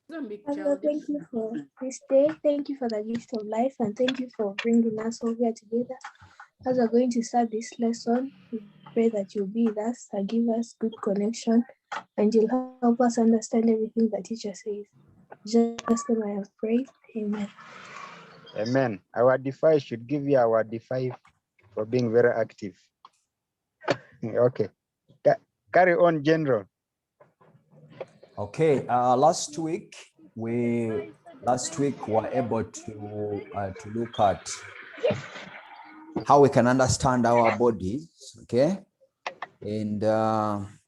Father, thank you for this day. Thank you for the gift of life, and thank you for bringing us all here together. As we're going to start this lesson, we pray that you'll be with us and give us good connection, and you'll help us understand everything the teacher says. Just name I have prayed. Amen. Amen. Our D5 should give you our D5 for being very active. Okay. Carry on, General. Okay. Last week we were able to look at how we can understand our bodies. Okay, and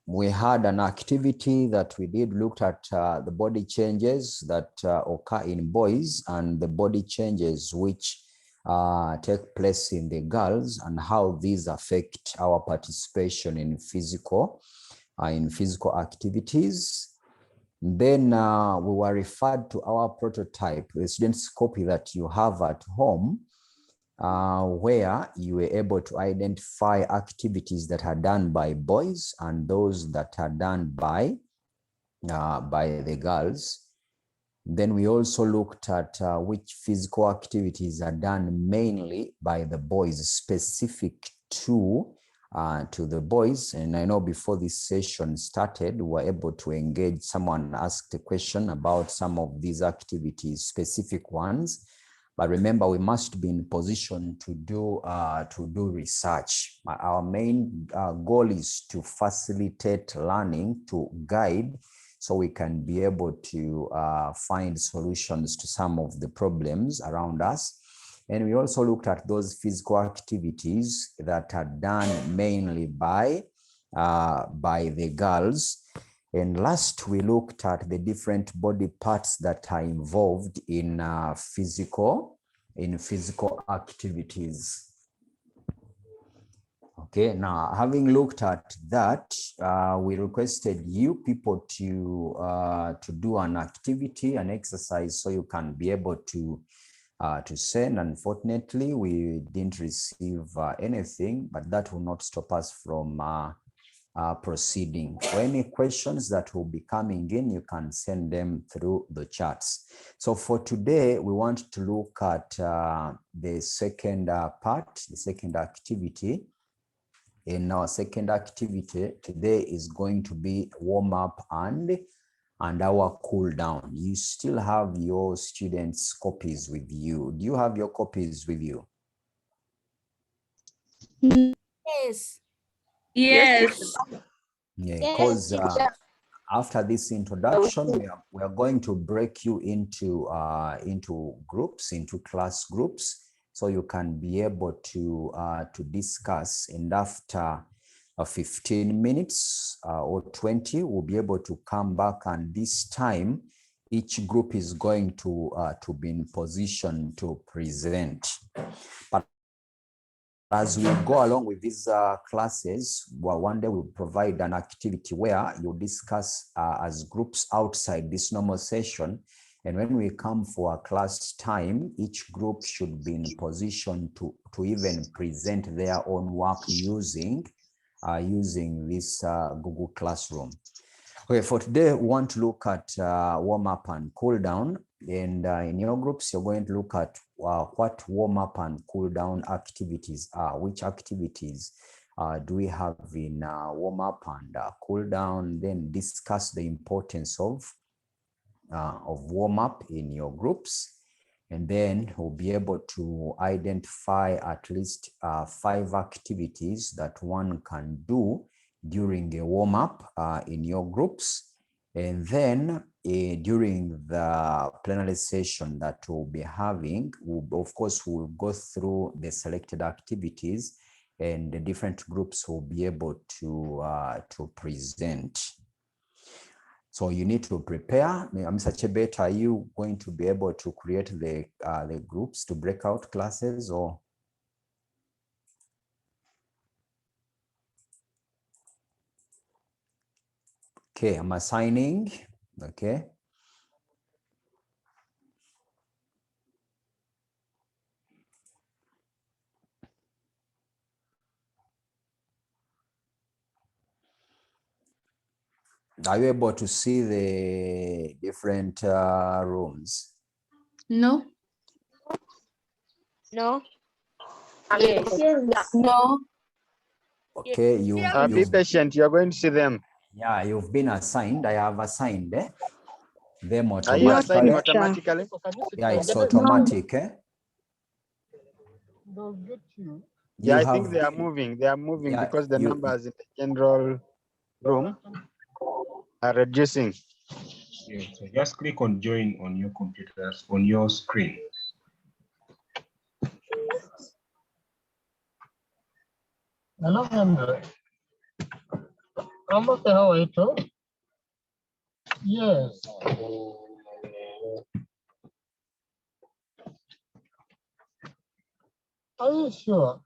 we had an activity that we did, looked at the body changes that occur in boys and the body changes which take place in the girls, and how these affect our participation in physical activities. Then we were referred to our prototype, the student's copy that you have at home, where you were able to identify activities that are done by boys and those that are done by the girls. Then we also looked at which physical activities are done mainly by the boys, specific to the boys. And I know before this session started, we were able to engage. Someone asked a question about some of these activities, specific ones. But remember, we must be in position to do research. Our main goal is to facilitate learning, to guide, so we can be able to find solutions to some of the problems around us. And we also looked at those physical activities that are done mainly by the girls. And last, we looked at the different body parts that are involved in physical activities. Okay, now having looked at that, we requested you people to do an activity, an exercise, so you can be able to send. Unfortunately, we didn't receive anything, but that will not stop us from proceeding. For any questions that will be coming in, you can send them through the chats. So for today, we want to look at the second part, the second activity. In our second activity today is going to be warm up and our cool down. You still have your students' copies with you. Do you have your copies with you? Yes. Yes. Yeah, because after this introduction, we are going to break you into groups, into class groups, so you can be able to discuss. And after 15 minutes or 20, we'll be able to come back, and this time each group is going to be in position to present. But as we go along with these classes, well, one day we'll provide an activity where you discuss as groups outside this normal session. And when we come for a class time, each group should be in position to even present their own work using this Google Classroom. Okay, for today, we want to look at warm up and cool down. And in your groups, you're going to look at what warm up and cool down activities are. Which activities do we have in warm up and cool down? Then discuss the importance of warm up in your groups. And then we'll be able to identify at least 5 activities that one can do during a warm-up in your groups. And then during the plenary session that we'll be having, of course, we'll go through the selected activities, and the different groups will be able to present. So you need to prepare. Mr. Chebet, are you going to be able to create the groups to break out classes, or? Okay, I'm assigning. Okay. Are you able to see the different rooms? No. No. Yes. No. Okay, Be patient. You're going to see them. yeah, you've been assigned. I have assigned them Are you assigning automatically. automatically? Yeah, it's automatic. Yeah, I think they are moving. They are moving Yeah, because the numbers in the general room are reducing. Yeah, so just click on join on your computers, on your screen. Hello, Henry. I'm okay. How are you too? Yes. Are you sure?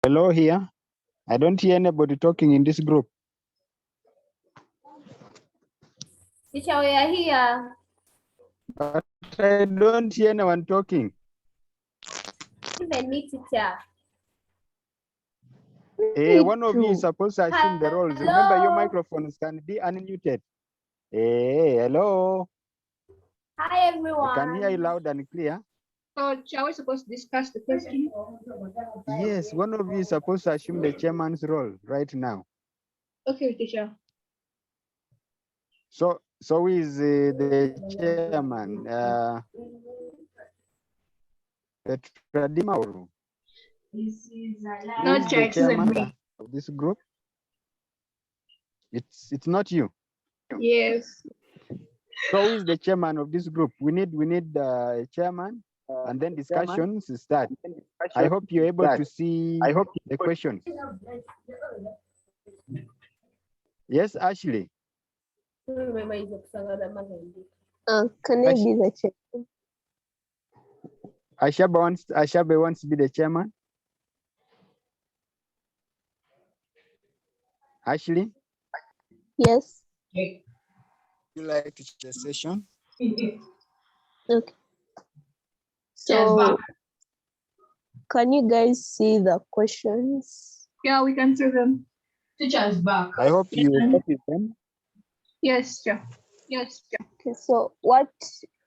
Hello here. I don't hear anybody talking in this group. Teacher, we are here. But I don't hear anyone talking. Even me, teacher. One of you is supposed to assume the roles. Remember, your microphones can be unmuted. Hello. Hi, I can hear you everyone. loud and clear. So shall we supposed to discuss the question? Yes, one of you is supposed to assume the chairman's role right now. Okay, teacher. So who is the chairman? Petradima or No, who is teacher, the it isn't chairman me. of this group? It's not you. Yes. So who is the chairman of this group? We need a chairman and then discussions start. I hope you're able to see the questions. Yes, Ashley. Can I be the chair? Ashabe wants to be the chairman. Ashley? Yes. Would you like to change the session? Okay. So, can you guys see the questions? Yeah, we can see them. Teacher's back. I hope you copy them. Yes, yeah. Yes, yeah. Okay, so what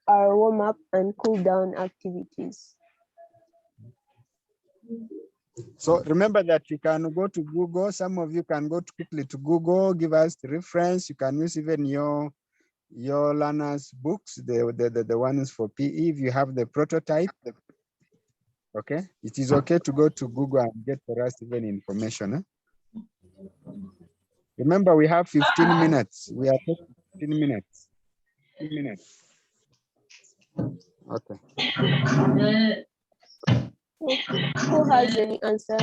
are warm-up and cool-down activities? So remember that you can go to Google. Some of you can go quickly to Google, give us the reference. You can use even your learners' books, the ones for PE, if you have the prototype. Okay, it is okay to go to Google and get for us even information. Remember, we have 15 minutes. We are taking 15 minutes. 15 minutes. Okay. Who has any answer?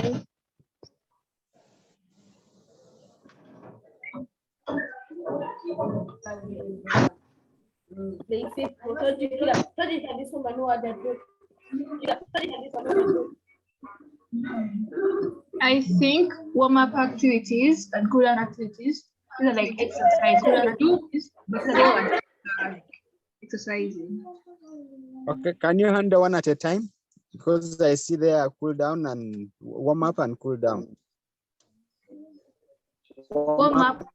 I think warm-up activities and cool-down activities, these are like exercise. You do this before exercising. Okay, can you handle one at a time? Because I see there are cool down and warm up and cool down. Warm-up.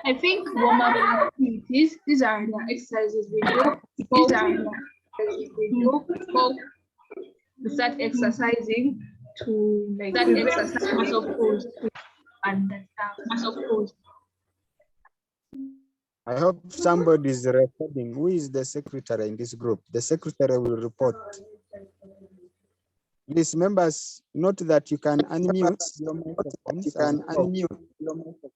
I think warm-up activities, these are the exercises we do. These are the exercises we do before we start exercising to like that exercise muscle pulls and muscle pulls. I hope somebody is recording. Who is the secretary in this group? The secretary will report. Please, members, note that you can unmute your microphones. You can unmute your microphones.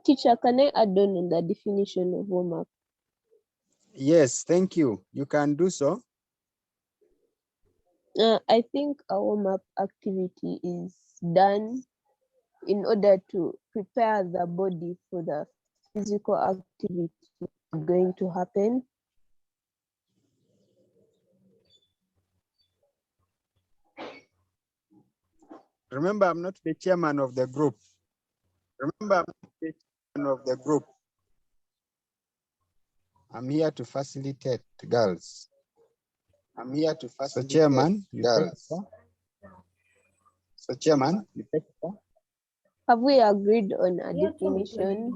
Teacher, can I add on the definition of warm-up? Yes, thank you. You can do so. I think a warm-up activity is done in order to prepare the body for the physical activity going to happen. Remember, I'm not the chairman of the group. I'm here to facilitate girls. So chairman, girls. So chairman, Have we agreed on a definition?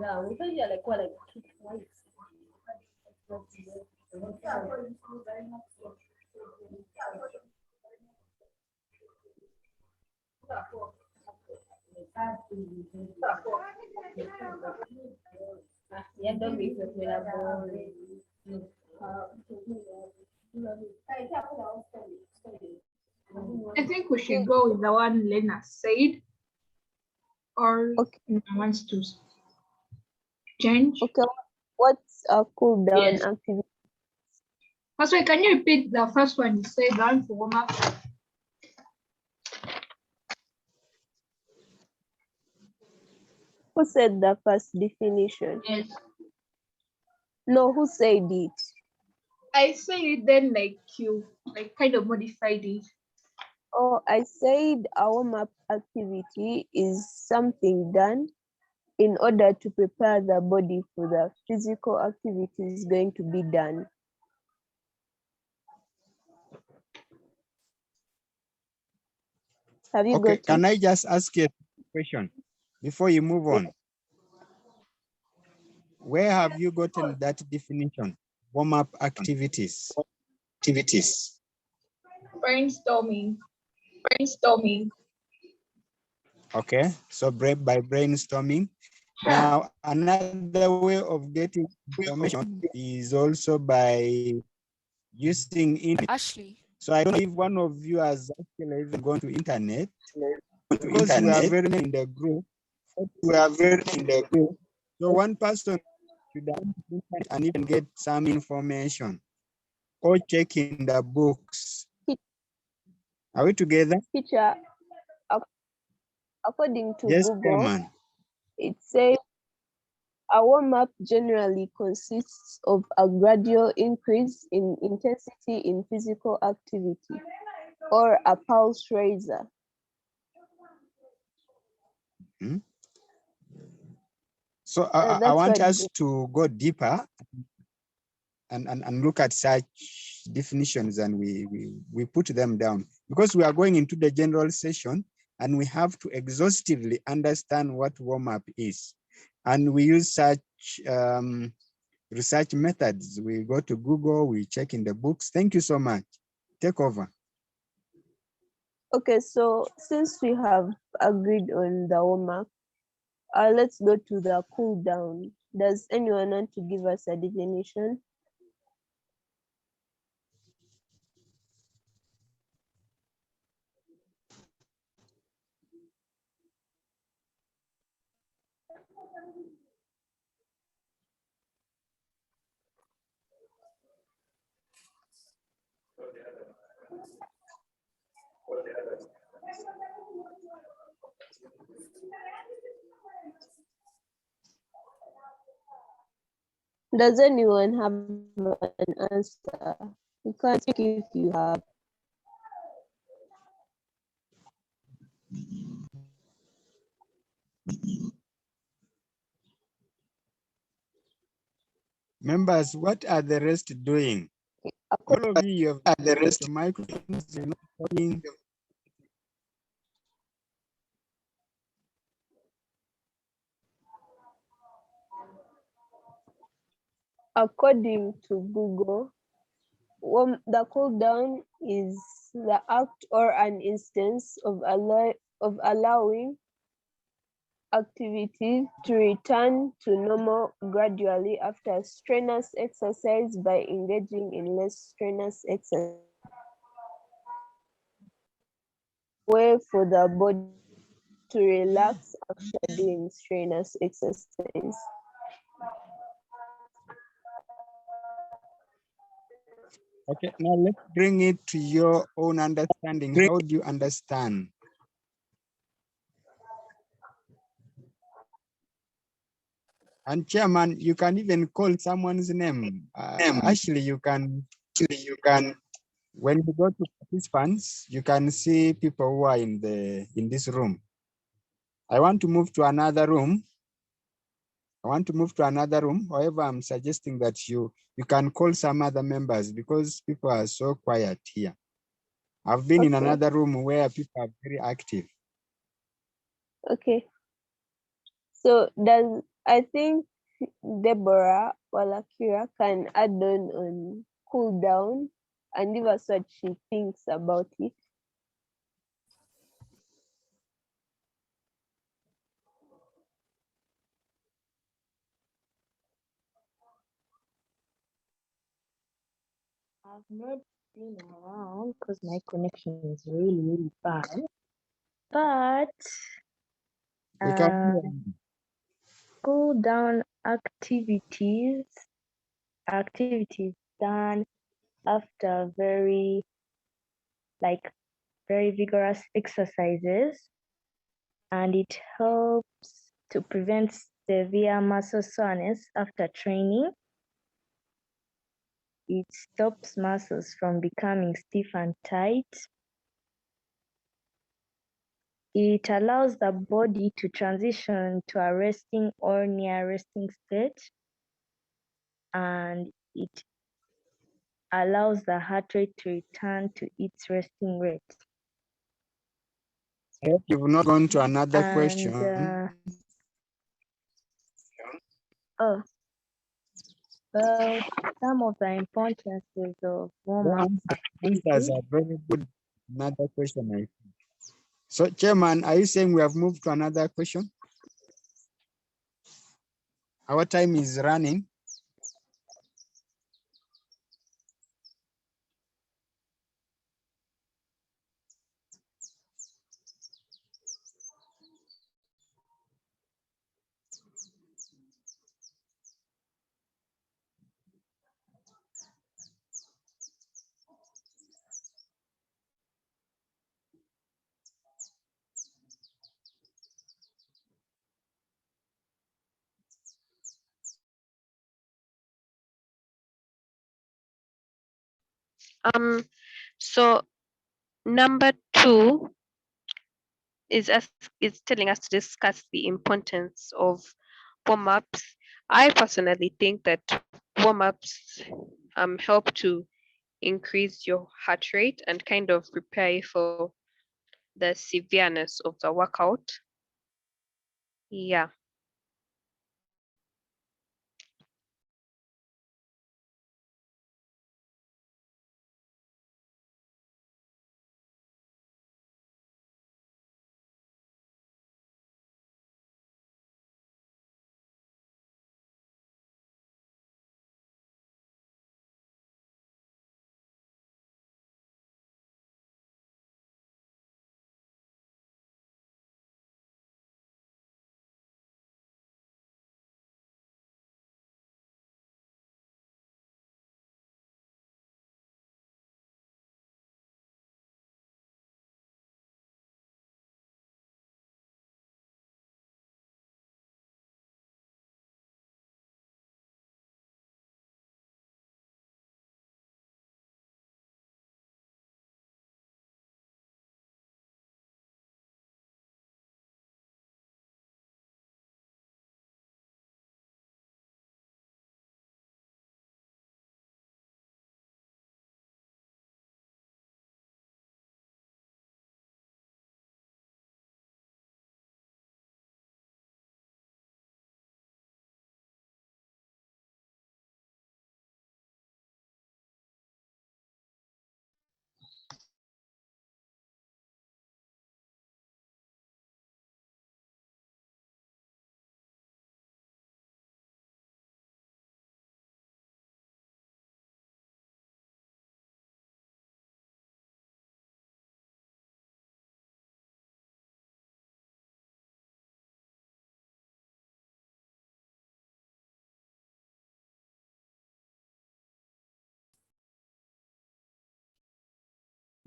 I think we should go with the one Lena said, or Okay. wants to change. Okay, what's a cool down Yes. activity? Sorry, can you repeat the first one you said, one for warm up? Who said the first definition? Yes. No, who said it? I said it then like you kind of modified it. Oh, I said a warm-up activity is something done in order to prepare the body for the physical activities going to be done. Have you okay, got can it? I just ask you a question before you move on? Where have you gotten that definition? Warm-up activities. Brainstorming. Okay, so by brainstorming. Now, another way of getting information is also by using internet. Ashley. So I don't know if one of you has actually even gone to internet, because we are very in the group. So one person and even get some information or check in the books. Are we together? Teacher, according to Yes, Google, Chairman. it says a warm-up generally consists of a gradual increase in intensity in physical activity or a pulse raiser. So I That's want what us to go deeper and look at such definitions, and we put them down, because we are going into the general session and we have to exhaustively understand what warm-up is. And we use such research methods. We go to Google, we check in the books. Thank you so much. Take over. Okay, so since we have agreed on the warm-up, let's go to the cool down. Does anyone want to give us a definition? Does anyone have an answer? You can speak if you have. Members, what are the rest doing? All of you have the rest microphones, you're not talking. According to Google, the cool down is the act or an instance of allowing activity to return to normal gradually after strenuous exercise by engaging in less strenuous exercise. Way for the body to relax after doing strenuous exercise. Okay, now let's bring it to your own understanding. How do you understand? And Chairman, you can even call someone's name. Actually, you can, when you go to participants, you can see people who are in this room. I want to move to another room. However, I'm suggesting that you can call some other members, because people are so quiet here. I've been in another room where people are very active. Okay. So I think Deborah Walakira can add on cool down and give us what she thinks about it. I've not been around because my connection is really, really bad. But cool down activities done after very vigorous exercises, and it helps to prevent severe muscle soreness after training. It stops muscles from becoming stiff and tight. It allows the body to transition to a resting or near resting state, and it allows the heart rate to return to its resting rate. You've not gone to another question. Well, some of the importances of warm-up Answers are very good. Another question, I think. So, Chairman, are you saying we have moved to another question? Our time is running. So number 2 is telling us to discuss the importance of warm-ups. I personally think that warm-ups help to increase your heart rate and kind of prepare you for the severeness of the workout. Yeah.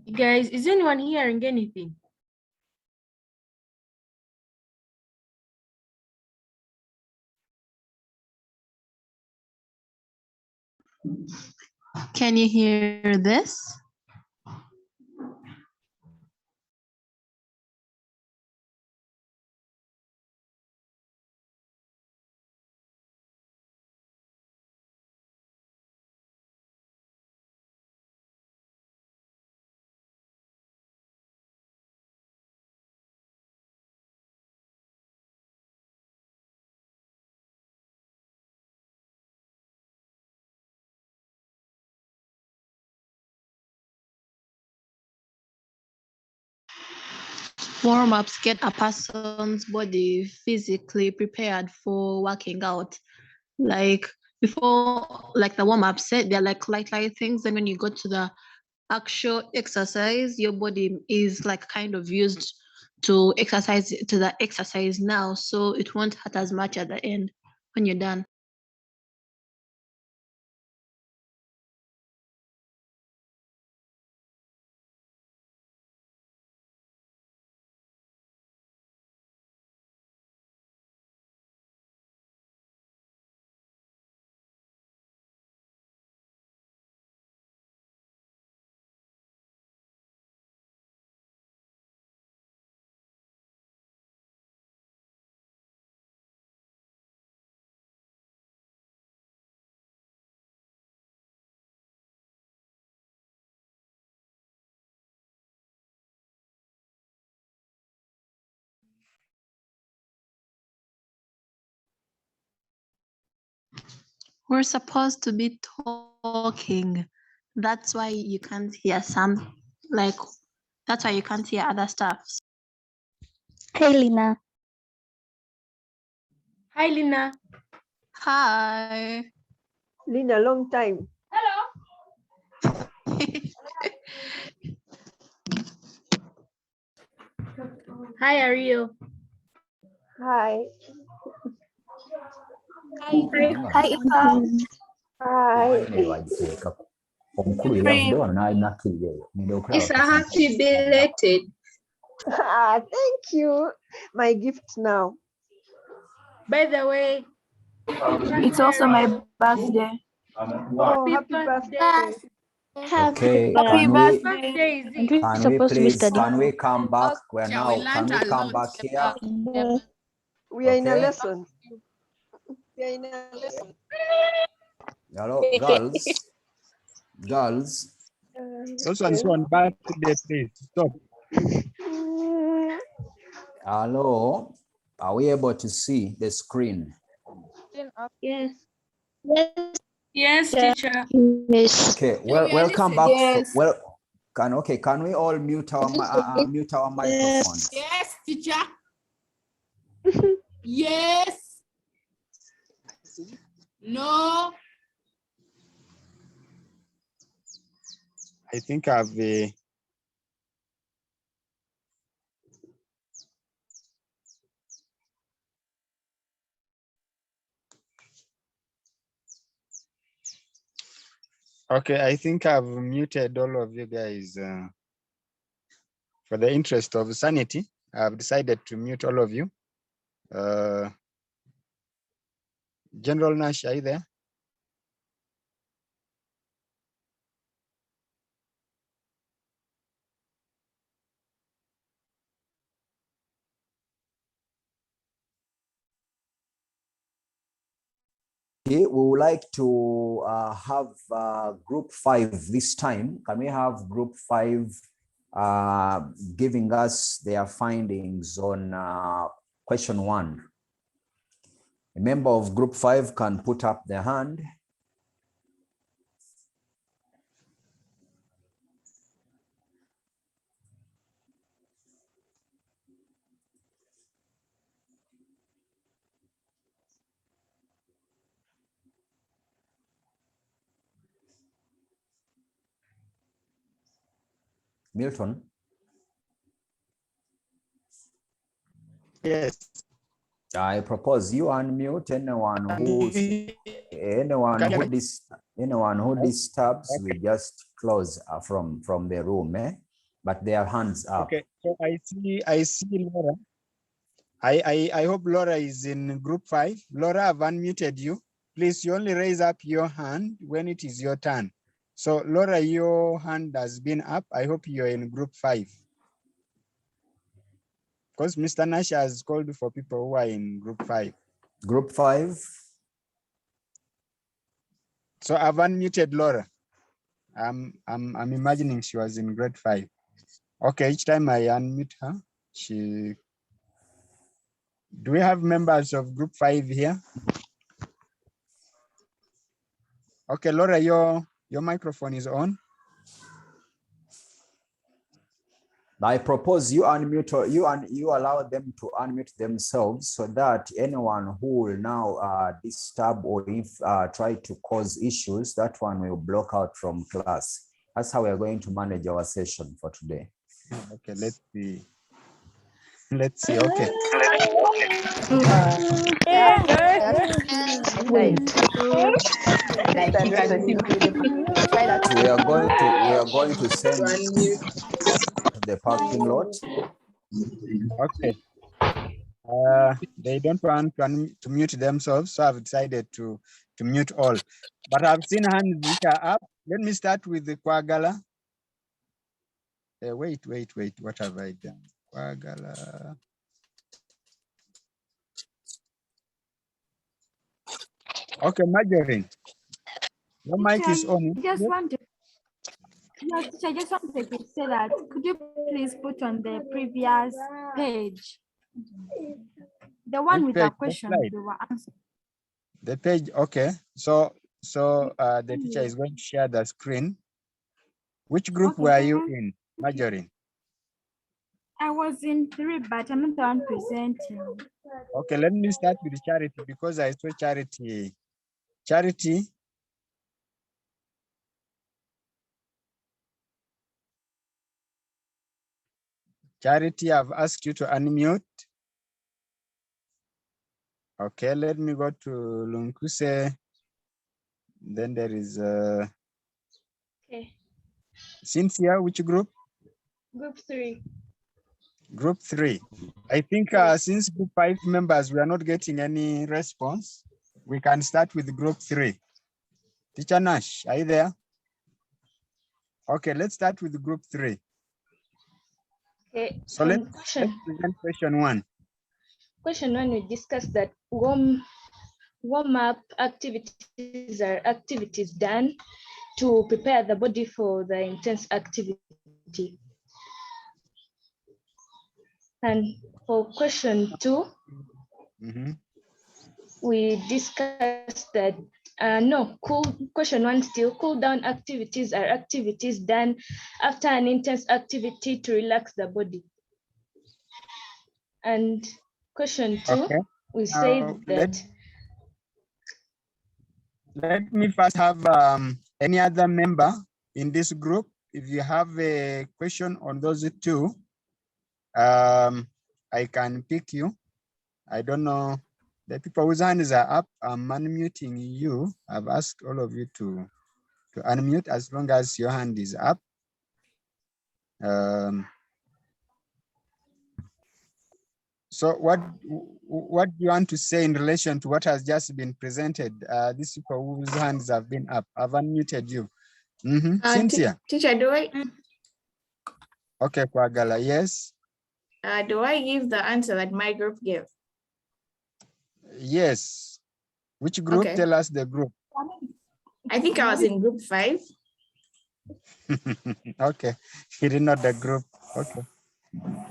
Guys, is anyone hearing anything? Can you hear this? Warm-ups get a person's body physically prepared for working out. Like before, like the warm-up set, they're like light things. And when you go to the actual exercise, your body is like kind of used to the exercise now. So it won't hurt as much at the end when you're done. We're supposed to be talking. That's why you can't hear that's why you can't hear other stuff. Hey, Lina. Hi, Lina. Hi. Lina, long time. Hi, Ariel. Hi. Hi. It's a happy belated. Thank you. My gift now. By the way, it's also my birthday. Oh, happy birthday. Okay, Happy can we birthday, is it? can we come back? We're now, can we come back here? We are in a Okay. lesson. We are in a lesson. Hello, girls. Girls. Those ones on birthday, please stop. Hello. Are we able to see the screen? Yes. Yes, teacher. Yes. Okay, well, welcome back. Can we all mute our microphones? Yes, teacher. Yes. No. I think I've okay, I think I've muted all of you guys. For the interest of sanity, I've decided to mute all of you. General Nash, are you there? Okay, we would like to have group 5 this time. Can we have group 5 giving us their findings on question 1? A member of group 5 can put up their hand. Milton. Yes. I propose you unmute anyone who disturbs, we just close from the room, but their hands up. Okay, so I see Laura. I hope Laura is in group 5. Laura, I've unmuted you. Please, you only raise up your hand when it is your turn. So Laura, your hand has been up. I hope you're in group 5. Because Mr. Nash has called for people who are in group 5. Group 5. So I've unmuted Laura. I'm imagining she was in grade 5. Okay, each time I unmute her, she. Do we have members of group 5 here? Okay, Laura, your microphone is on. I propose you unmute, or you allow them to unmute themselves so that anyone who will now disturb or if try to cause issues, that one will block out from class. That's how we are going to manage our session for today. Okay, let's see. Let's see. Okay. We are going to send to the parking lot. Okay. They don't want to mute themselves, so I've decided to mute all. But I've seen hands which are up. Let me start with the Kwagala. Wait. What have I done? Kwagala. Okay, Marjorie. Your mic is on. I just wanted to say that, could you please put on the previous page, the one with the question they were answering. The page, okay. So the teacher is going to share the screen. Which group were you in, Marjorie? I was in 3, but I'm not the one presenting. Okay, let me start with Charity because I saw Charity. Charity. Charity, I've asked you to unmute. Okay, let me go to Lunkuse. Then there is Cynthia, which group? Group 3. Group 3. I think since group 5 members, we are not getting any response. We can start with group 3. Teacher Nash, are you there? Okay, let's start with group 3. Okay. So let's present question 1. Question 1, we discussed that warm-up activities are activities done to prepare the body for the intense activity. And for question 2, we discussed that question 1 still, cool down activities are activities done after an intense activity to relax the body. And question 2, we say that. Let me first have any other member in this group. If you have a question on those 2, I can pick you. I don't know. The people whose hands are up, I'm unmuting you. I've asked all of you to unmute as long as your hand is up. So what do you want to say in relation to what has just been presented? These people whose hands have been up, I've unmuted you. Cynthia. Teacher, do I? Okay, Kwagala, yes. Do I give the answer that my group gave? Yes. Which group? Okay. Tell us the group. I think I was in group 5. Okay, you did not the group. Okay,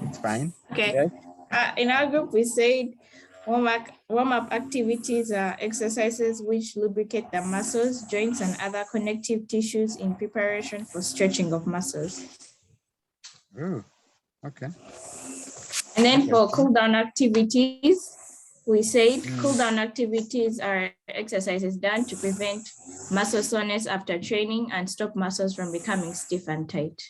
it's fine. Okay. Yes. In our group, we said warm-up activities are exercises which lubricate the muscles, joints, and other connective tissues in preparation for stretching of muscles. Ooh, okay. And then for cool-down activities, we said cool-down activities are exercises done to prevent muscle soreness after training and stop muscles from becoming stiff and tight.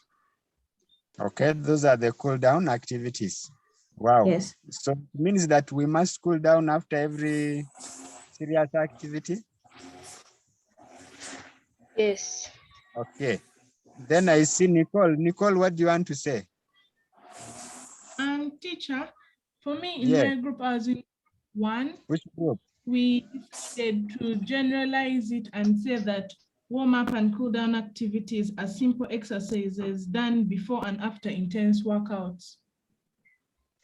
Okay, those are the cool down activities. Wow. Yes. So it means that we must cool down after every serious activity? Yes. Okay. Then I see Nicole. Nicole, what do you want to say? Teacher, for me in Yes. my group, I was in 1. Which group? We decided to generalize it and say that warm-up and cool-down activities are simple exercises done before and after intense workouts.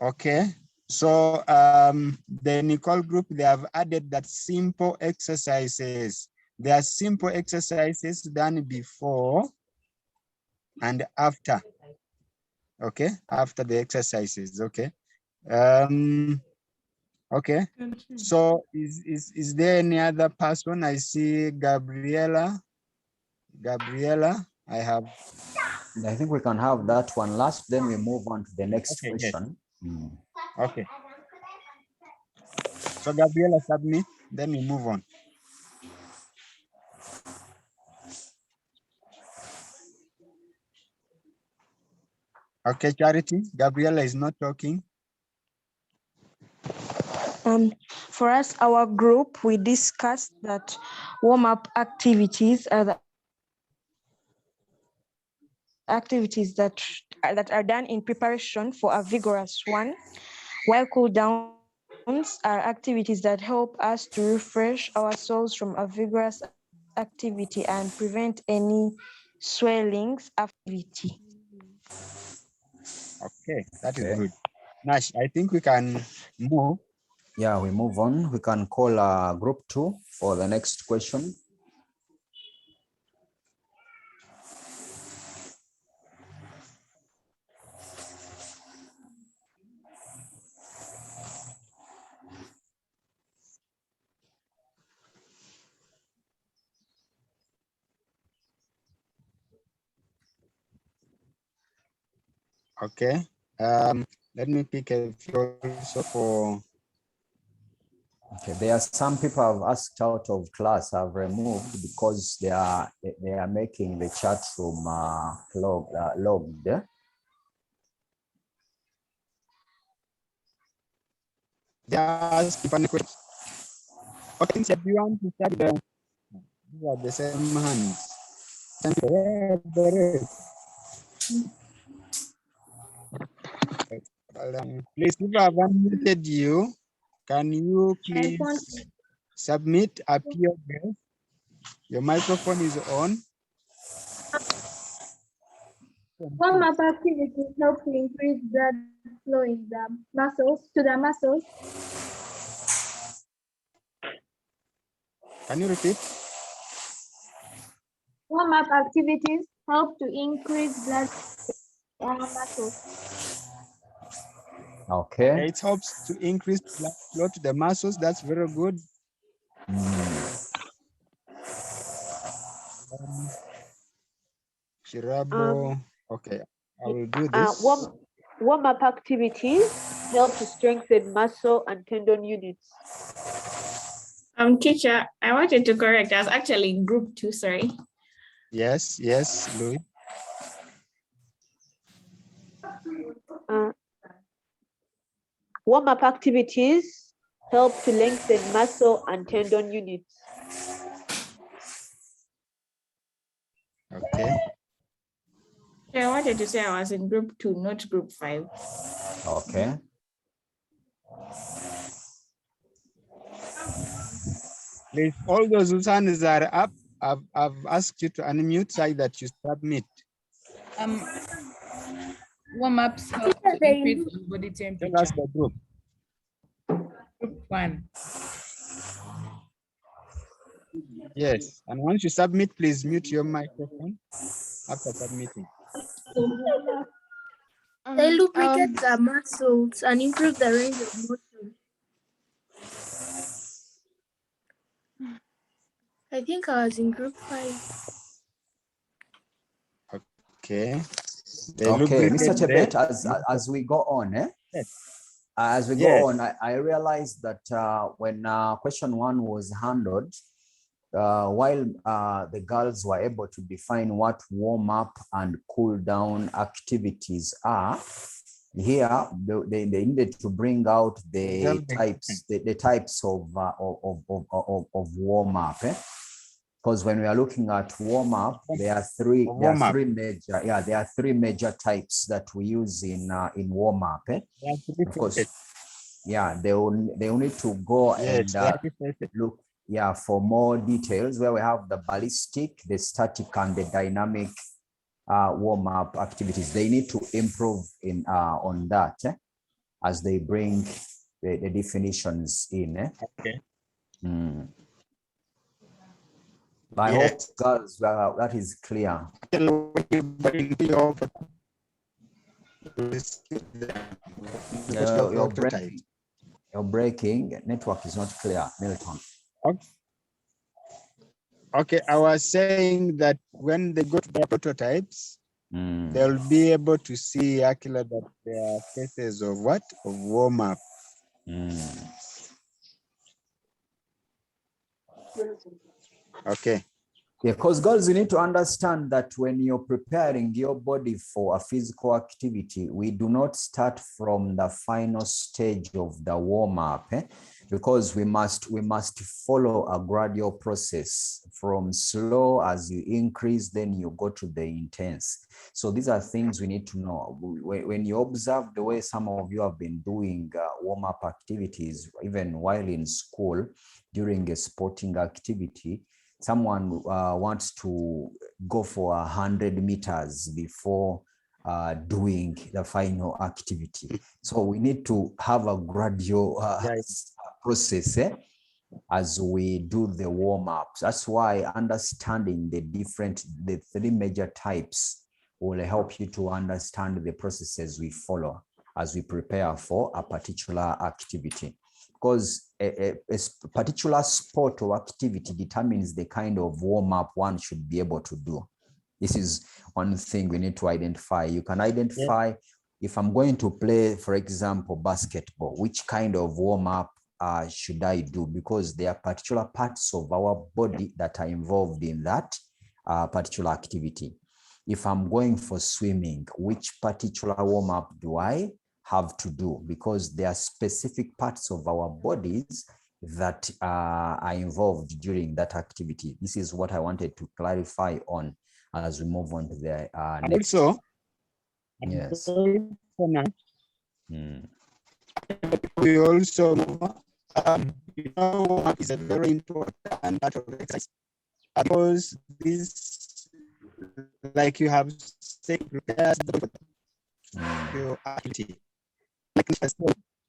Okay. So the Nicole group, they have added that simple exercises. They are simple exercises done before and after. Okay, after the exercises. Okay. Okay. So is there any other person? I see Gabriela. Gabriela, I think we can have that one last, then we move on to the next question. Yes. Okay. So Gabriela, submit, then we move on. Okay, Charity, Gabriela is not talking. For us, our group, we discussed that warm-up activities are the activities that are done in preparation for a vigorous one, while cool downs are activities that help us to refresh ourselves from a vigorous activity and prevent any swellings activity. Okay, that is good. Nash, I think we can move. Yeah, we move on. We can call group 2 for the next question. Okay. Let me pick a few also for. Okay, there are some people I've asked out of class, I've removed because they are making the chat room logged. Just funny questions. Okay, so do you want to start the? These are the same hands. Please, if I have unmuted you, can you please submit, appear there? Your microphone is on. Warm-up activities help to increase blood flow in the muscles, Can you repeat? Warm-up activities help to increase blood flow in our muscles. Okay. It helps to increase blood flow to the muscles. That's very good. Shirabo. Okay, I will do this. Warm-up activities help to strengthen muscle and tendon units. Teacher, I wanted to correct. I was actually in group 2, sorry. Yes, Louis. Warm-up activities help to lengthen muscle and tendon units. Okay. I wanted to say I was in group 2, not group 5. Okay. Please, all those whose hands are up, I've asked you to unmute so that you submit. Warm-ups help to increase body temperature. Tell us the group. Group 1. Yes, and once you submit, please mute your microphone after submitting. They lubricate the muscles and improve the range of motion. I think I was in group 5. Okay. Okay, Mr. Chebet, as we go on, as we go on, I realized that when question 1 was handled, while the girls were able to define what warm-up and cool-down activities are, here they needed to bring out the types of warm-up. Because when we are looking at warm-up, there are three major types that we use in warm-up. Of course, they will need to go and look for more details where we have the ballistic, the static, and the dynamic warm-up activities. They need to improve on that as they bring the definitions in. Okay. I hope, girls, that is clear. You're breaking. Network is not clear, Milton. Okay, I was saying that when they go to the prototypes, they'll be able to see actually that there are cases of what? Of warm-up. Okay. Because girls, you need to understand that when you're preparing your body for a physical activity, we do not start from the final stage of the warm-up, because we must follow a gradual process from slow. As you increase, then you go to the intense. So these are things we need to know. When you observe the way some of you have been doing warm-up activities, even while in school, during a sporting activity, someone wants to go for 100 meters before doing the final activity. So we need to have a gradual process as we do the warm-ups. That's why understanding the 3 major types will help you to understand the processes we follow as we prepare for a particular activity. Because a particular sport or activity determines the kind of warm-up one should be able to do. This is one thing we need to identify. You can identify, if I'm going to play, for example, basketball, which kind of warm-up should I do? Because there are particular parts of our body that are involved in that particular activity. If I'm going for swimming, which particular warm-up do I have to do? Because there are specific parts of our bodies that are involved during that activity. This is what I wanted to clarify on as we move on to the next. Also, yes. We also warm-up is a very important part of exercise, because this, like you have saying prepares the body for your activity.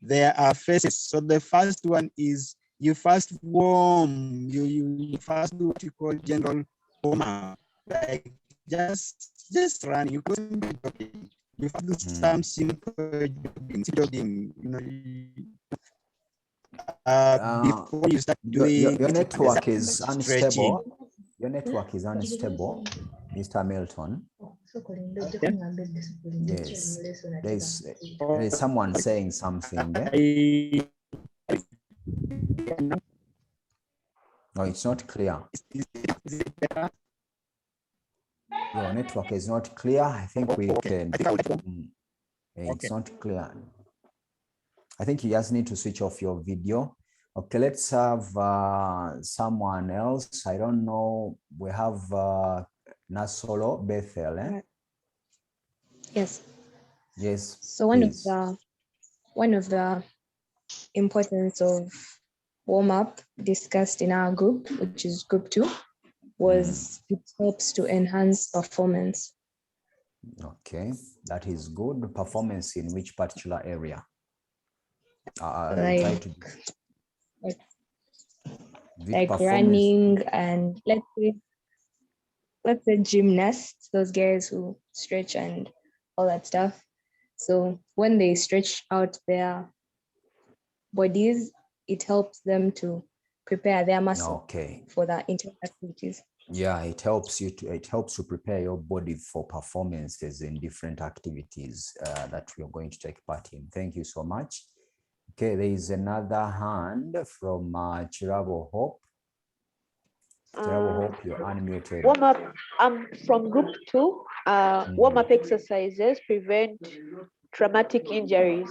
There are phases. So the first one is you first warm, you first do what you call general warm up, like just running. You first do some simple jogging, before you start doing your network is stretching. unstable. Your network is unstable, Mr. Milton. Yes, there is someone saying something there. No, it's not clear. Your network is not clear. I think we can. It's not clear. I think you just need to switch off your video. Okay, let's have someone else. I don't know. We have Nasolo Bethel. Eh? Yes. Yes. So one of the importance of warm up discussed in our group, which is group 2, was it helps to enhance performance. Okay, that is good. Performance in which particular area? Like running and let's say gymnasts, those guys who stretch and all that stuff. So when they stretch out their bodies, it helps them to prepare their muscle for the intense activities. Yeah, it helps to prepare your body for performances in different activities that we are going to take part in. Thank you so much. Okay, there is another hand from Chirabo Hope. Chirabo Hope, you're unmuted. Warm up. From group 2. Warm up exercises prevent traumatic injuries.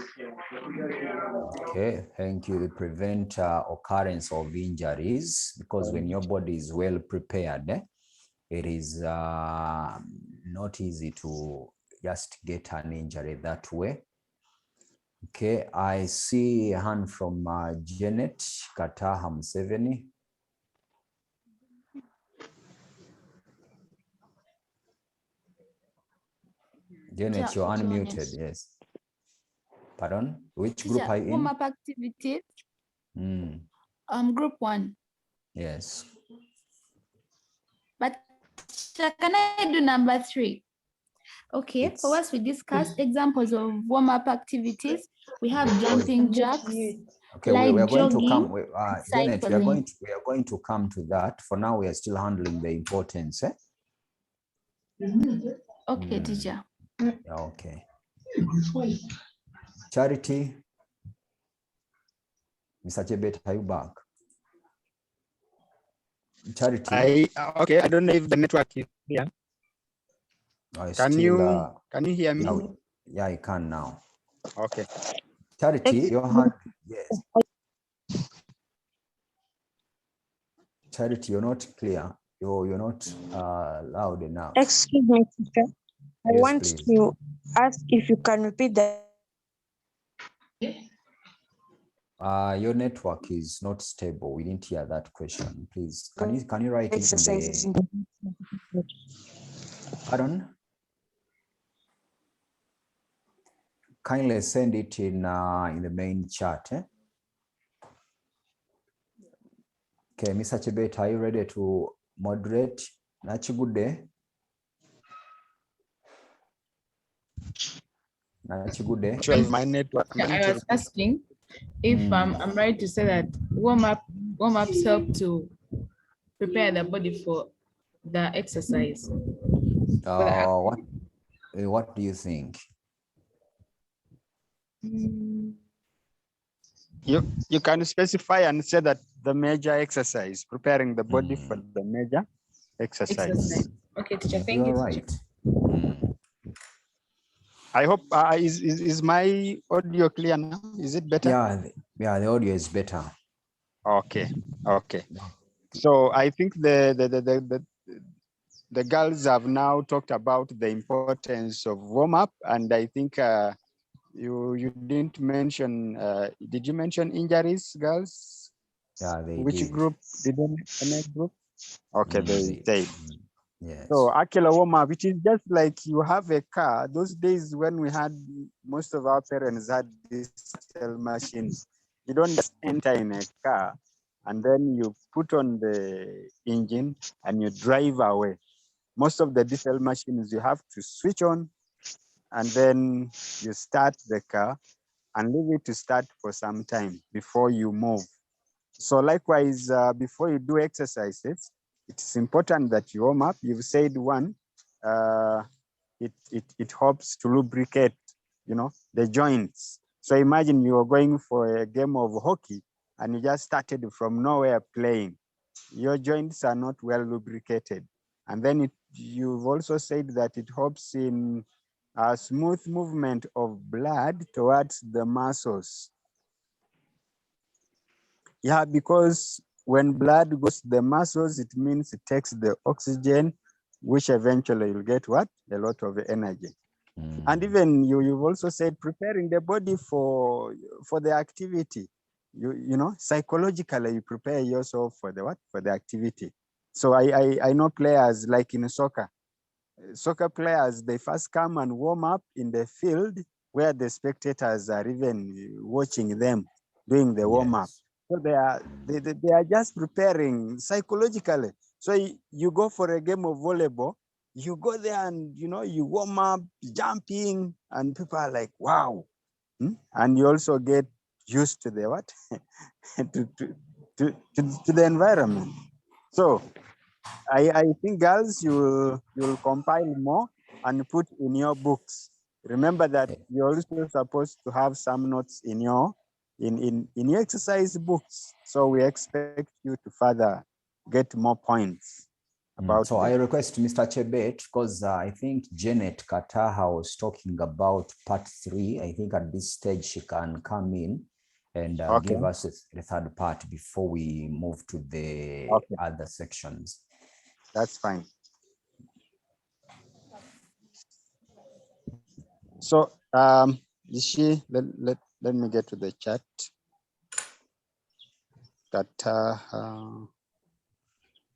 Okay, thank you. They prevent occurrence of injuries, because when your body is well prepared, it is not easy to just get an injury that way. Okay, I see a hand from Janet Kataha Museveni. Janet, you're unmuted, yes. Pardon? Which group are you in? Warm-up activities. Group 1. Yes. But can I do number 3? Okay, for us we discussed examples of warm-up activities. We have jumping jacks. Okay, like we are going jogging, to come. Janet, we are cycling. going to come to that. For now, we are still handling the importance. Okay, teacher. Okay. Charity. Mr. Chebet, are you back? Charity. Okay, I don't know if the network is here. Can you hear me? Yeah, I can now. Okay. Charity, your hand. Yes. Charity, you're not clear. You're not loud enough. Excuse me, teacher. I Yes, want please. to ask if you can repeat that. Your network is not stable. We didn't hear that question. Please, can you write it in the... Pardon? Kindly send it in the main chat. Okay, Mr. Chebet, are you ready to moderate? Nachigude. Nachigude. My network. I was asking if I'm right to say that warm-ups help to prepare the body for the exercise. What do you think? You can specify and say that the major exercise, preparing the body for the major exercise. Okay, teacher, thank you. Right. I hope is my audio clear now? Is it better? Yeah, the audio is better. Okay. So I think the girls have now talked about the importance of warm up, and I think you didn't mention. Did you mention injuries, girls? Yeah, they Which did. group? Did any group? Okay, they. Yes. So Akela warm-up, which is just like you have a car. Those days when we had, most of our parents had diesel machines. You don't just enter in a car and then you put on the engine and you drive away. Most of the diesel machines, you have to switch on and then you start the car and leave it to start for some time before you move. So likewise, before you do exercises, it's important that you warm up. You've said one, it helps to lubricate, the joints. So imagine you are going for a game of hockey and you just started from nowhere playing. Your joints are not well lubricated. And then you've also said that it helps in a smooth movement of blood towards the muscles. Yeah, because when blood goes to the muscles, it means it takes the oxygen, which eventually you'll get what? A lot of energy. And even you've also said preparing the body for the activity. Psychologically you prepare yourself for the what? For the activity. So I know players like in soccer. Soccer players, they first come and warm up in the field where the spectators are even watching them doing the warm up. So they are just preparing psychologically. So you go for a game of volleyball, you go there and you warm up, jumping, and people are like, wow. And you also get used to the what? to the environment. So I think, girls, you'll compile more and put in your books. Remember that you're also supposed to have some notes in your exercise books. So we expect you to further get more points about So I request Mr. Chebet, because I think Janet Kataha was talking about part 3. I think at this stage she can come in and give us the third part before we move to the other sections. That's fine. So let me get to the chat.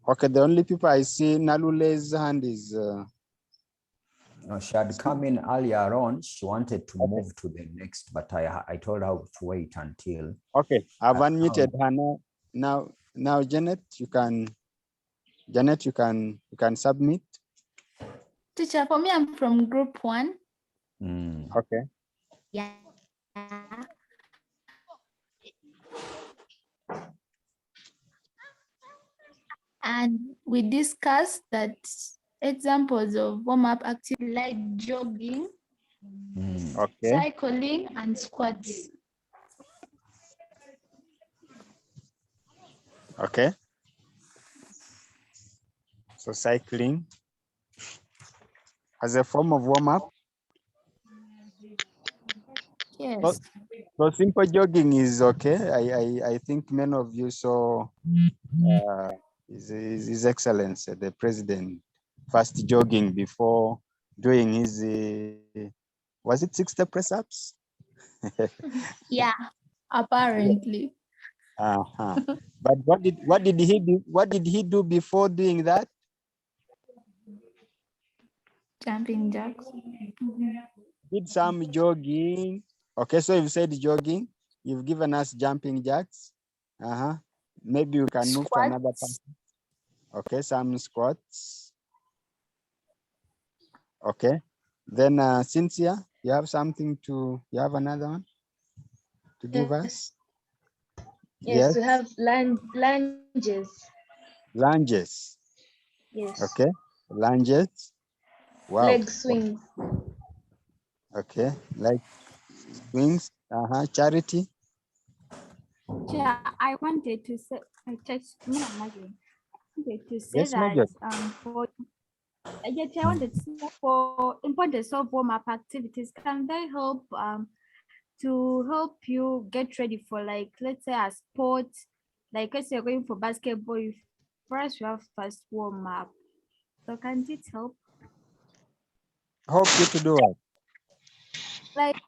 Okay, the only people I see, Nalule's hand is No, she had come in earlier on. She wanted to move to the next, but I told her to wait until. Okay, I've unmuted her now. Now, Janet, you can submit. Teacher, for me, I'm from group 1. Okay. Yeah. And we discussed that examples of warm-up activity like jogging, cycling, and squats. Okay. So cycling as a form of warm-up. Yes. So simple jogging is okay. I think many of you saw His Excellency, the President, first jogging before doing his, was it 60 press-ups? Yeah, apparently. But what did he do? What did he do before doing that? Jumping jacks. Did some jogging. Okay, so you've said jogging. You've given us jumping jacks. Maybe you can move to another part. Okay, some squats. Okay. Then Cynthia, you have another one to give us? Yes, we have lunges. Lunges. Yes. Okay. Lunges. Wow. Leg swings. Okay. Leg swings. Charity. Yeah, I wanted to say, I wanted to say Yes, that Major. I wanted to say for importance of warm-up activities, can they help to help you get ready for, like, let's say a sport, like let's say you're going for basketball, first you have first warm-up. So can it help? Help you to do what? Like,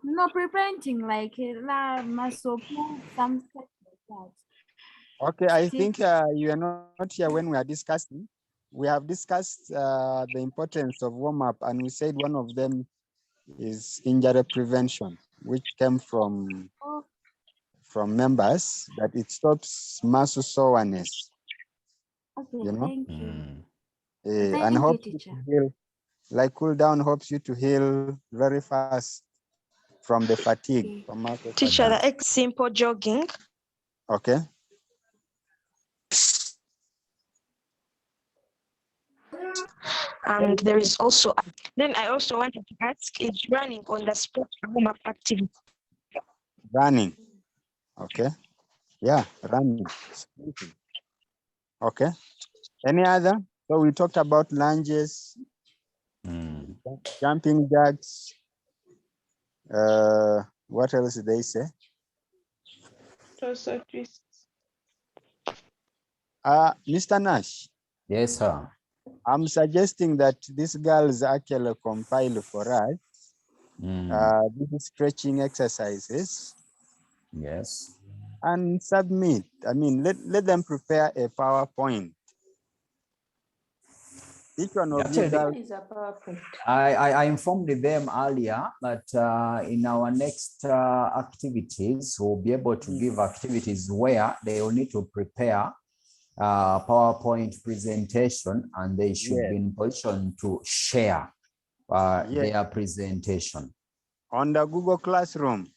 no, preventing like muscle pull, some stuff like that. Okay, I think you are not here when we are discussing. we have discussed the importance of warm-up, and we said one of them is injury prevention, which came from members, that it stops muscle soreness. Okay, You know, thank you. and Thank you, helps you teacher. to heal. Like cool down helps you to heal very fast from the fatigue. From muscle Teacher, fatigue. the simple jogging. Okay. And there is also, then I also wanted to ask, is running on the spot a warm-up activity? Running. Okay. Yeah, running. Okay. Any other? So we talked about lunges, jumping jacks. What else did they say? Torso twists. Mr. Nash. Yes, sir. I'm suggesting that these girls actually compile for us these stretching exercises. Yes. And submit. I mean, let them prepare a PowerPoint. Each one of you Actually, girls. Is a PowerPoint. I informed them earlier that in our next activities, we'll be able to give activities where they will need to prepare PowerPoint presentation, and they should be in position to share their presentation. On the Google Classroom.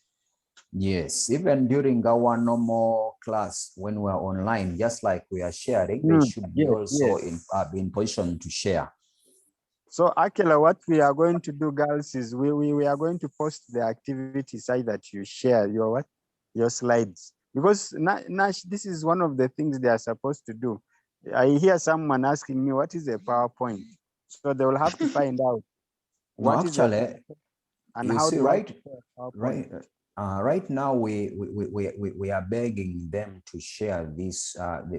Yes, even during our normal class when we're online, just like we are sharing, they should be also in position to share. So actually what we are going to do, girls, is we are going to post the activity side that you share your slides. Because Nash, this is one of the things they are supposed to do. I hear someone asking me, what is a PowerPoint? So they will have to find out what is actually, and you how see, to right now we are begging them to share this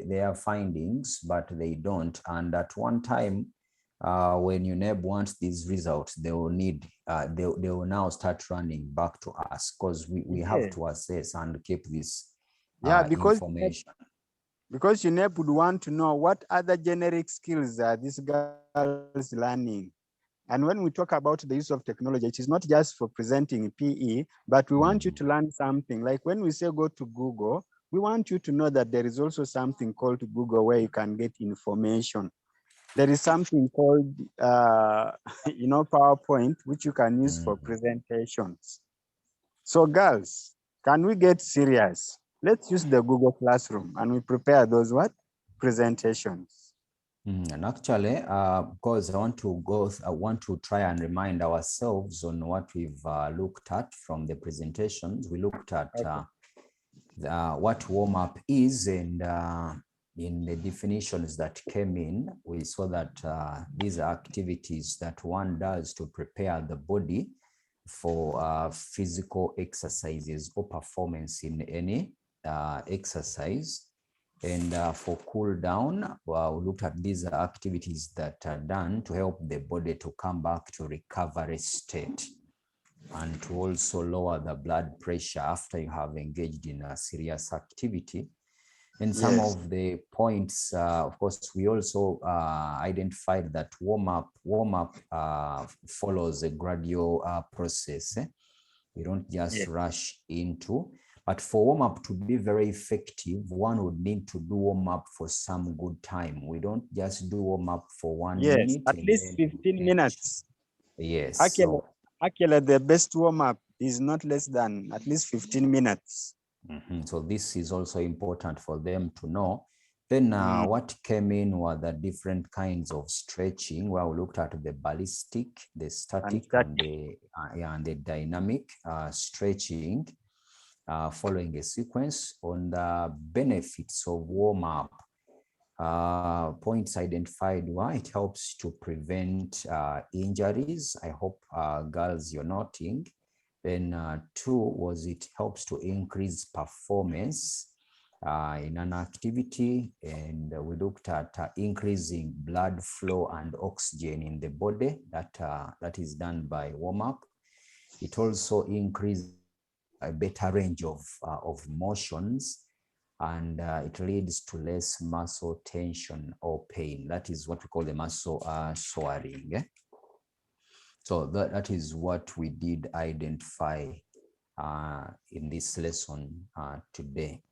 their findings, but they don't. And at one time, when UNEB wants these results, they will need they will now start running back to us, because we have to assess and keep this information. Because UNEP would want to know what other generic skills are these girls learning. And when we talk about the use of technology, it is not just for presenting PE, but we want you to learn something. Like when we say go to Google, we want you to know that there is also something called Google where you can get information. There is something called, PowerPoint, which you can use for presentations. So girls, can we get serious? Let's use the Google Classroom and we prepare those presentations. And actually, because I want to try and remind ourselves on what we've looked at from the presentations. We looked at what warm-up is, and in the definitions that came in, we saw that these are activities that one does to prepare the body for physical exercises or performance in any exercise. And for cool down, we looked at these activities that are done to help the body to come back to recovery state, and to also lower the blood pressure after you have engaged in a serious activity. And some of the points, of course, we also identified that warm-up follows a gradual process. We don't just rush into. But for warm-up to be very effective, one would need to do warm-up for some good time. We don't just do warm-up for 1 minute. At least 15 minutes. Yes. Actually, the best warm-up is not less than at least 15 minutes. So this is also important for them to know. Then what came in were the different kinds of stretching, where we looked at the ballistic, the static, and the dynamic stretching. Following a sequence on the benefits of warm-up. Points identified why it helps to prevent injuries. I hope girls you're noting. Then 2 was it helps to increase performance in an activity, and we looked at increasing blood flow and oxygen in the body. That is done by warm-up. It also increases a better range of motions, and it leads to less muscle tension or pain. That is what we call the muscle soaring. So that is what we did identify in this lesson today.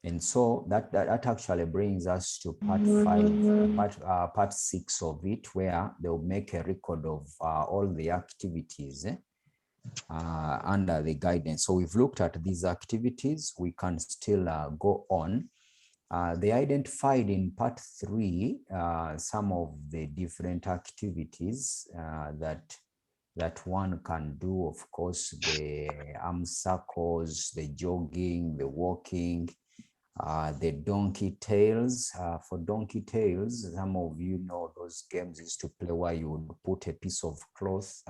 And so that actually brings us to part 5, part 6 of it, where they'll make a record of all the activities under the guidance. So we've looked at these activities. We can still go on. They identified in part 3 some of the different activities that one can do. Of course, the arm circles, the jogging, the walking, the donkey tails. For donkey tails, some of you know those games used to play where you would put a piece of cloth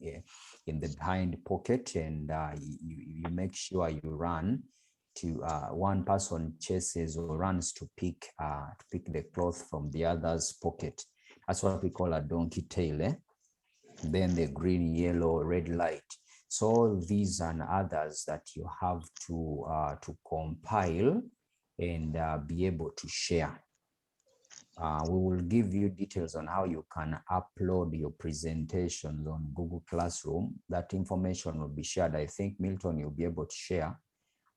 in the behind pocket, and you make sure you run to one person chases or runs to pick the cloth from the other's pocket. That's what we call a donkey tail. Then the green, yellow, red light. So these and others that you have to compile and be able to share. We will give you details on how you can upload your presentations on Google Classroom. That information will be shared. I think, Milton, you'll be able to share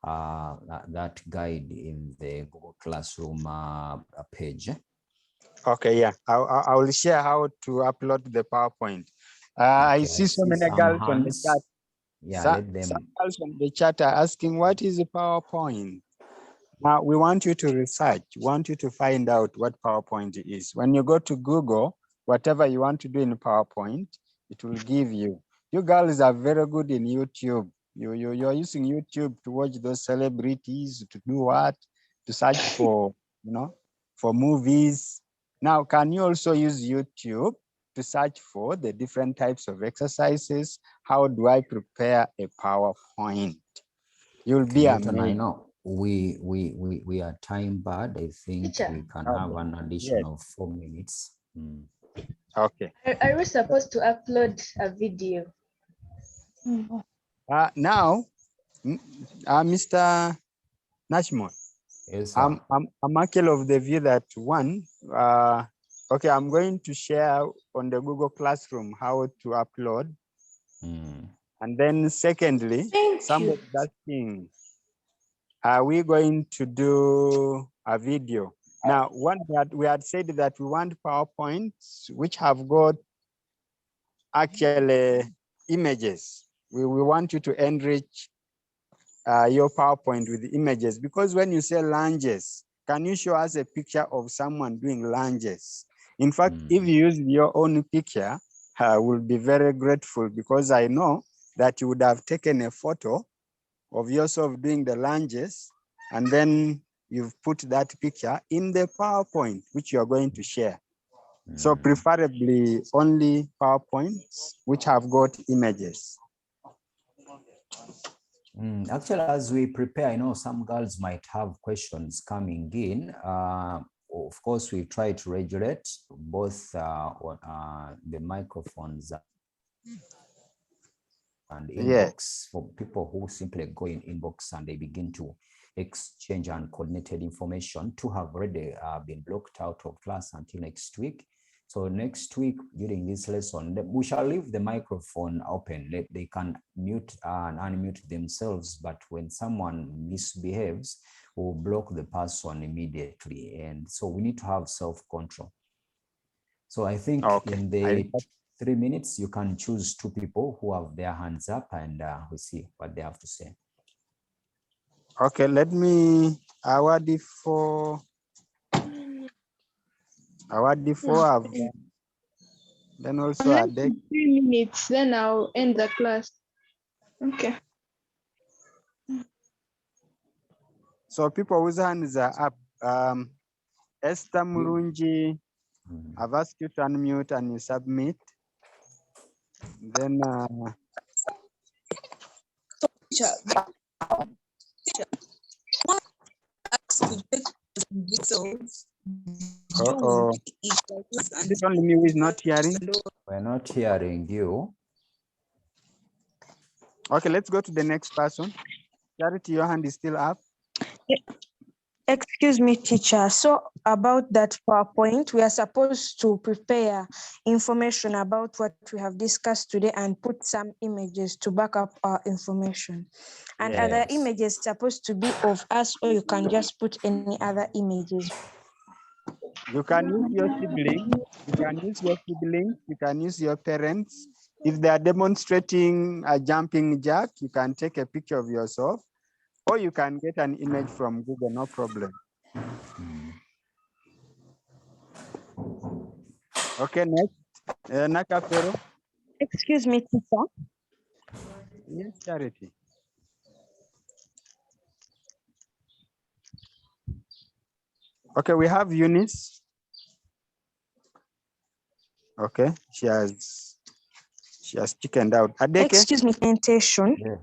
that guide in the Google Classroom page. Okay, yeah, I will share how to upload the PowerPoint. I see so many girls on the chat. Yeah, let them. Some girls on the chat are asking, what is the PowerPoint? Now, we want you to research, want you to find out what PowerPoint is. When you go to Google, whatever you want to do in PowerPoint, it will give you. You girls are very good in YouTube. You're using YouTube to watch those celebrities, to do what? To search for, for movies. Now, can you also use YouTube to search for the different types of exercises? How do I prepare a PowerPoint? You'll be amazed. I know we are time bad. I think we can have an additional 4 minutes. Okay. Are we supposed to upload a video? Now, Mr. Nashmon, yes, I'm actually of the view that one, okay, I'm going to share on the Google Classroom how to upload. And then secondly, somebody asking, are we going to do a video? Now, one that we had said that we want PowerPoints which have got actually images. We want you to enrich your PowerPoint with images, because when you say lunges, can you show us a picture of someone doing lunges? In fact, if you use your own picture, I will be very grateful, because I know that you would have taken a photo of yourself doing the lunges, and then you've put that picture in the PowerPoint, which you are going to share. So preferably only PowerPoints which have got images. Actually, as we prepare, I know some girls might have questions coming in. Of course, we try to regulate both the microphones and inbox for people who simply go in inbox and they begin to exchange uncoordinated information to have already been blocked out of class until next week. So next week during this lesson, we shall leave the microphone open. They can mute and unmute themselves, but when someone misbehaves, we'll block the person immediately. And so we need to have self-control. So I think in the 3 minutes, you can choose 2 people who have their hands up, and we see what they have to say. Okay, let me award it for then also Unless 3 minutes, then I'll end the class. Okay. So people whose hands are up, Esther Murunji, I've asked you to unmute and you submit. Then is it only me who is not hearing? We're not hearing you. Okay, let's go to the next person. Charity, your hand is still up. Excuse me, teacher. So about that PowerPoint, we are supposed to prepare information about what we have discussed today and put some images to back up our information. And other Yes. images supposed to be of us, or you can just put any other images. You can use your siblings. You can use your siblings. You can use your parents. If they are demonstrating a jumping jack, you can take a picture of yourself, or you can get an image from Google, no problem. Okay, next. Nakafero. Excuse me, teacher. Yes, Charity. Okay, we have Eunice. Okay, she has chickened out. Adeke. Excuse me, presentation. Yes.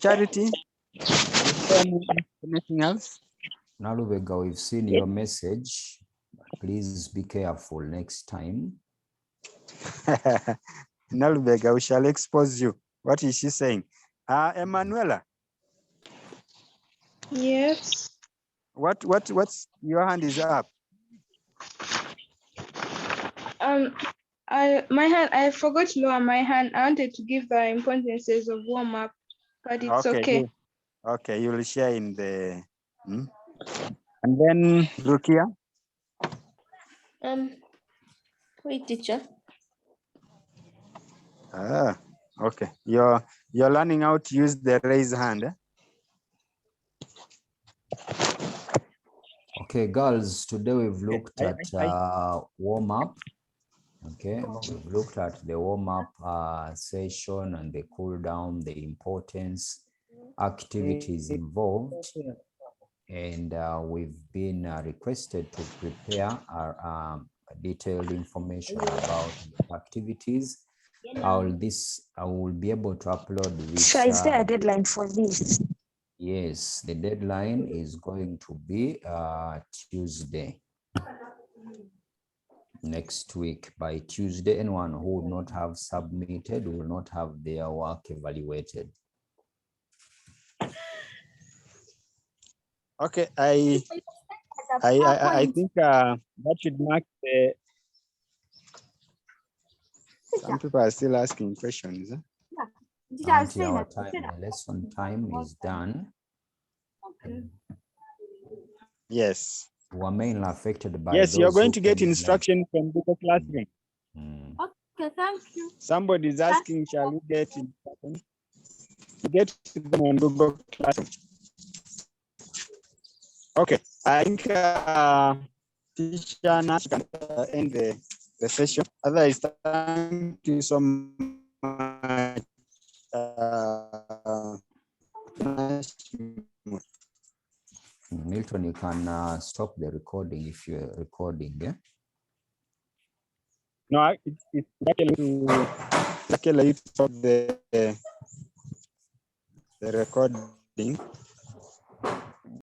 Charity. Anything else? Nalubega, we've seen your message. Please be careful next time. Nalubega, we shall expose you. What is she saying? Emanuela. Yes. What's your hand is up? I forgot to lower my hand. I wanted to give the importances of warm-up, but it's okay. Okay, you will share in the and then Rukia. Wait, teacher. Okay. You're learning how to use the raise hand. Okay, girls, today we've looked at warm-up. Okay, we've looked at the warm-up session and the cool down, the importance, activities involved, and we've been requested to prepare our detailed information about the activities. I will be able to upload this. So is there a deadline for this? Yes, the deadline is going to be Tuesday. Next week. By Tuesday, anyone who would not have submitted will not have their work evaluated. Okay, I think that should mark the. Some people are still asking questions. Until our time, the lesson time is done. Yes. We're mainly affected by yes, you're those going who to get can instruction from Google Classroom. Okay, thank you. Somebody is asking, shall we get instruction? Get them on Google Classroom. Okay, I think teacher Nash can end the session. Otherwise, thank you so much. Milton, you can stop the recording if you're recording. Yeah? No, it's luckily to stop the recording.